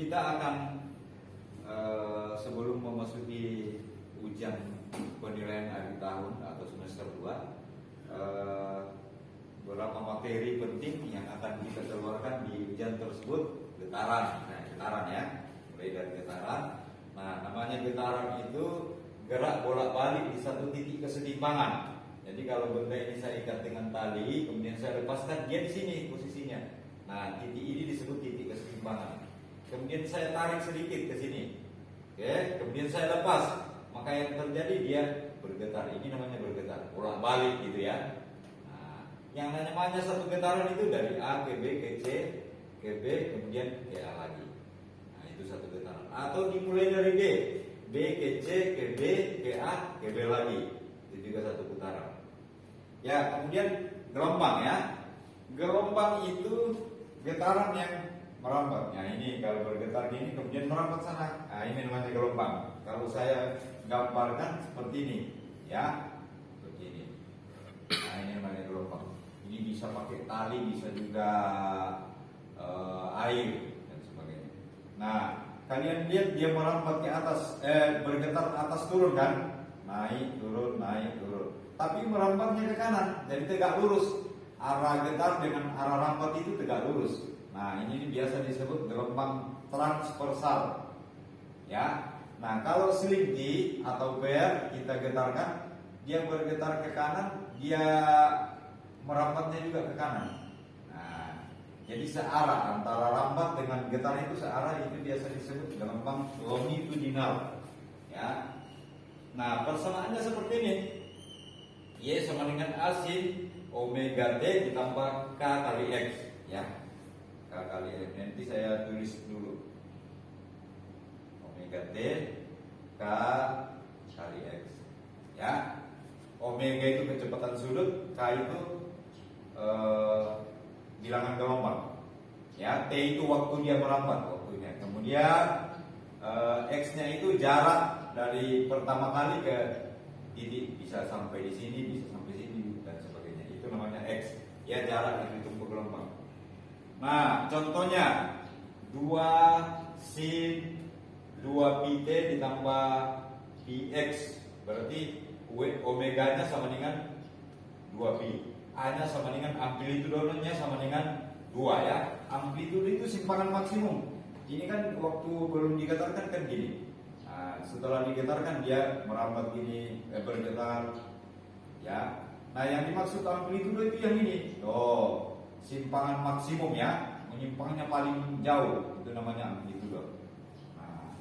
kita akan sebelum memasuki ujian penilaian akhir tahun atau semester 2, beberapa materi penting yang akan kita keluarkan di ujian tersebut. Getaran, getaran ya, mulai dari getaran. Nah, namanya getaran itu gerak bolak-balik di satu titik kesetimbangan. Jadi kalau benda ini saya ikat dengan tali, kemudian saya lepaskan, dia di sini posisinya. Nah, titik ini disebut titik kesetimbangan. Kemudian saya tarik sedikit ke sini, oke, kemudian saya lepas, maka yang terjadi dia bergetar. Ini namanya bergetar, bolak-balik gitu ya. Nah, yang namanya satu getaran itu dari A ke B ke C ke B kemudian ke A lagi. Nah, itu satu getaran. Atau dimulai dari B ke C ke B ke A ke B lagi. Itu juga satu putaran. Ya, kemudian gelombang ya. Gelombang itu getaran yang merambat. Nah, ini kalau bergetar gini kemudian merambat sana. Nah, ini namanya gelombang. Kalau saya gambarkan seperti ini, ya, seperti ini. Nah, ini namanya gelombang. Ini bisa pakai tali, bisa juga air dan sebagainya. Nah, kalian lihat dia merambat ke atas, bergetar atas turun kan? Naik turun, naik turun. Tapi merambatnya ke kanan, jadi tegak lurus. Arah getar dengan arah rambat itu tegak lurus. Nah, ini biasa disebut gelombang transversal. Ya. Nah, kalau selinti atau pear kita getarkan, dia bergetar ke kanan, dia merambatnya juga ke kanan. Nah, jadi searah antara rambat dengan getar itu searah, itu biasa disebut gelombang longitudinal. Ya. Nah, persamaannya seperti ini. Y sama dengan A sin omega T ditambah K kali X, ya. K kali X, nanti saya tulis dulu. Omega T K kali X, ya. Omega itu kecepatan sudut, K itu bilangan gelombang, ya. T itu waktu dia merambat, waktunya. Kemudian X-nya itu jarak dari pertama kali ke titik, bisa sampai di sini, bisa sampai sini dan sebagainya. Itu namanya X. Ya, jarak yang ditempuh gelombang. Nah, contohnya 2 sin 2 pi T ditambah pi X, berarti omega-nya sama dengan 2 pi. A-nya sama dengan amplitudenya sama dengan 2 ya. Amplitudo itu simpangan maksimum. Ini kan waktu belum digetarkan kan gini. Nah, setelah digetarkan dia merambat gini, bergetar, ya. Nah, yang dimaksud amplitudo itu yang ini. Oh, simpangan maksimum ya, menyimpangnya paling jauh, itu namanya amplitudo. Nah,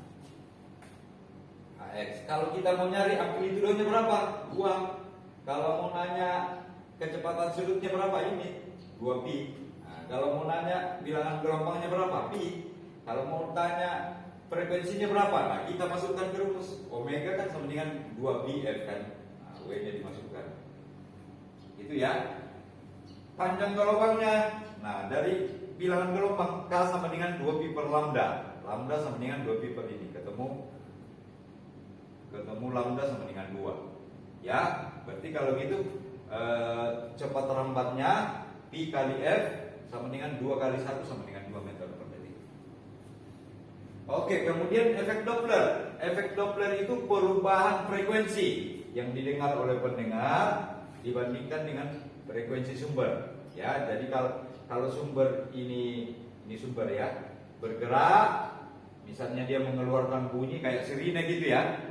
AX. Kalau kita mau nyari amplitudonya berapa? 2. Kalau mau nanya kecepatan sudutnya berapa? Ini 2 pi. Nah, kalau mau nanya bilangan gelombangnya berapa? Pi. Kalau mau tanya frekuensinya berapa? Nah, kita masukkan ke rumus. Omega kan sama dengan 2 pi F kan. Nah, W-nya dimasukkan. Itu ya. Panjang gelombangnya. Nah, dari bilangan gelombang K sama dengan 2 pi per lambda. Lambda sama dengan 2 pi per ini. Ketemu lambda sama dengan 2. Ya, berarti kalau gitu cepat rambatnya pi kali F sama dengan 2 kali 1 sama dengan 2 meter per detik. Oke, kemudian efek Doppler. Efek Doppler itu perubahan frekuensi yang didengar oleh pendengar dibandingkan dengan frekuensi sumber. Ya, jadi kalau sumber ini sumber ya, bergerak, misalnya dia mengeluarkan bunyi kayak sirine gitu ya,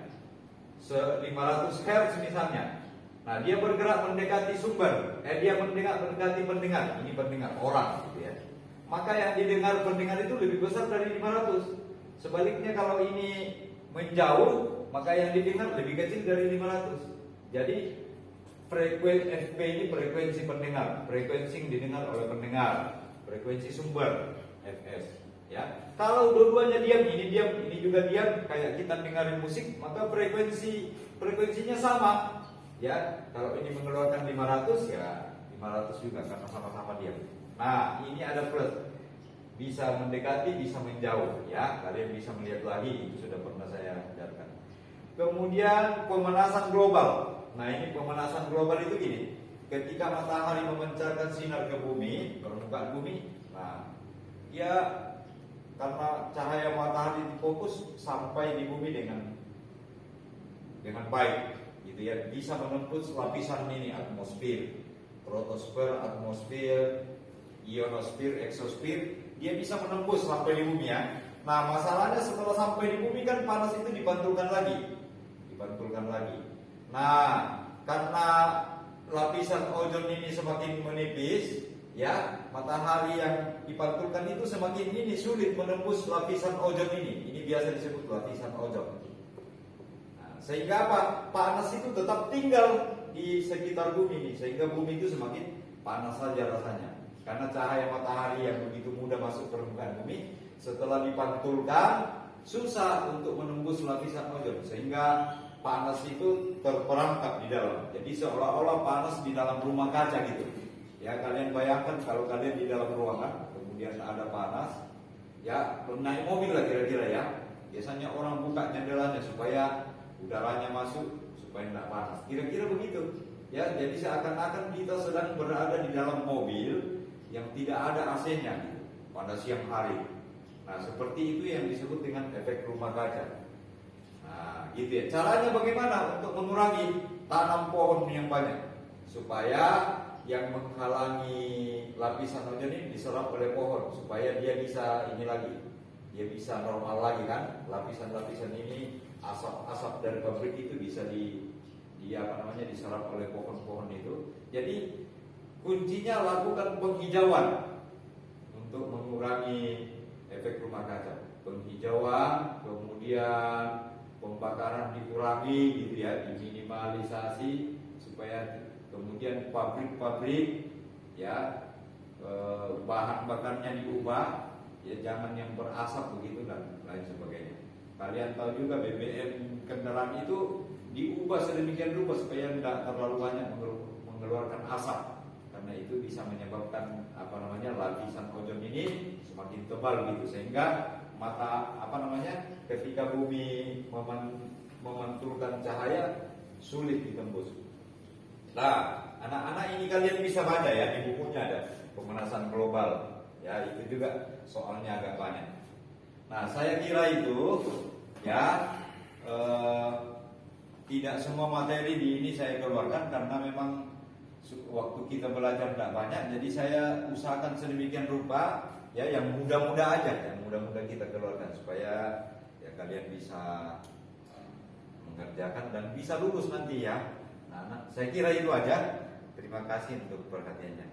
500 Hz misalnya. Nah, dia bergerak mendekati sumber, dia mendekati pendengar. Ini pendengar orang gitu ya. Maka yang didengar pendengar itu lebih besar dari 500. Sebaliknya kalau ini menjauh, maka yang didengar lebih kecil dari 500. Jadi frekuensi FP ini frekuensi pendengar, frekuensi yang didengar oleh pendengar, frekuensi sumber Fs. Ya, kalau dua-duanya diam, ini juga diam, kayak kita dengarin musik, maka frekuensinya sama. Ya, kalau ini mengeluarkan 500, ya 500 juga karena sama-sama diam. Nah, ini ada plus. Bisa mendekati, bisa menjauh, ya. Kalian bisa melihat lagi, itu sudah pernah saya ajarkan. Kemudian pemanasan global. Nah, ini pemanasan global itu gini. Ketika matahari memancarkan sinar ke bumi, permukaan bumi, nah, dia karena cahaya matahari difokus sampai di bumi dengan baik, gitu ya, bisa menembus lapisan ini atmosfer, stratosfer, atmosfer, ionosfer, exosfer, dia bisa menembus sampai di bumi ya. Nah, masalahnya setelah sampai di bumi kan panas itu dipantulkan lagi. Nah, karena lapisan ozon ini semakin menipis, ya, matahari yang dipantulkan itu semakin ini sulit menembus lapisan ozon ini. Ini biasa disebut lapisan ozon. Nah, sehingga apa? Panas itu tetap tinggal di sekitar bumi ini, sehingga bumi itu semakin panas saja rasanya. Karena cahaya matahari yang begitu mudah masuk ke permukaan bumi, setelah dipantulkan susah untuk menembus lapisan ozon, sehingga panas itu terperangkap di dalam. Jadi seolah-olah panas di dalam rumah kaca gitu. Ya, kalian bayangkan kalau kalian di dalam ruangan, kemudian ada panas, ya, naik mobil lah kira-kira ya. Biasanya orang buka jendelanya supaya udaranya masuk, supaya tidak panas. Kira-kira begitu. Ya, jadi seakan-akan kita sedang berada di dalam mobil yang tidak ada AC-nya gitu, pada siang hari. Nah, seperti itu yang disebut dengan efek rumah kaca. Nah, gitu ya. Caranya bagaimana untuk mengurangi? Tanam pohon yang banyak supaya yang menghalangi lapisan ozon ini diserap oleh pohon, supaya dia bisa ini lagi, dia bisa normal lagi kan. Lapisan-lapisan ini, asap-asap dari pabrik itu bisa diserap oleh pohon-pohon itu. Jadi kuncinya lakukan penghijauan untuk mengurangi efek rumah kaca. Penghijauan, kemudian pembakaran dikurangi gitu ya, diminimalisasi, supaya kemudian pabrik-pabrik ya, bahan bakarnya diubah ya, jangan yang berasap begitu dan lain sebagainya. Kalian tahu juga BBM kendaraan itu diubah sedemikian rupa supaya tidak terlalu banyak mengeluarkan asap, karena itu bisa menyebabkan lapisan ozon ini semakin tebal gitu, sehingga ketika bumi memantulkan cahaya sulit ditembus. Nah, anak-anak ini kalian bisa baca ya, di bukunya ada pemanasan global ya, itu juga soalnya agak banyak. Nah, saya kira itu ya, tidak semua materi di ini saya keluarkan karena memang waktu kita belajar tidak banyak, jadi saya usahakan sedemikian rupa ya, yang mudah-mudah aja, yang mudah-mudah kita keluarkan supaya ya kalian bisa mengerjakan dan bisa lulus nanti ya. Nah, saya kira itu aja. Terima kasih untuk perhatiannya.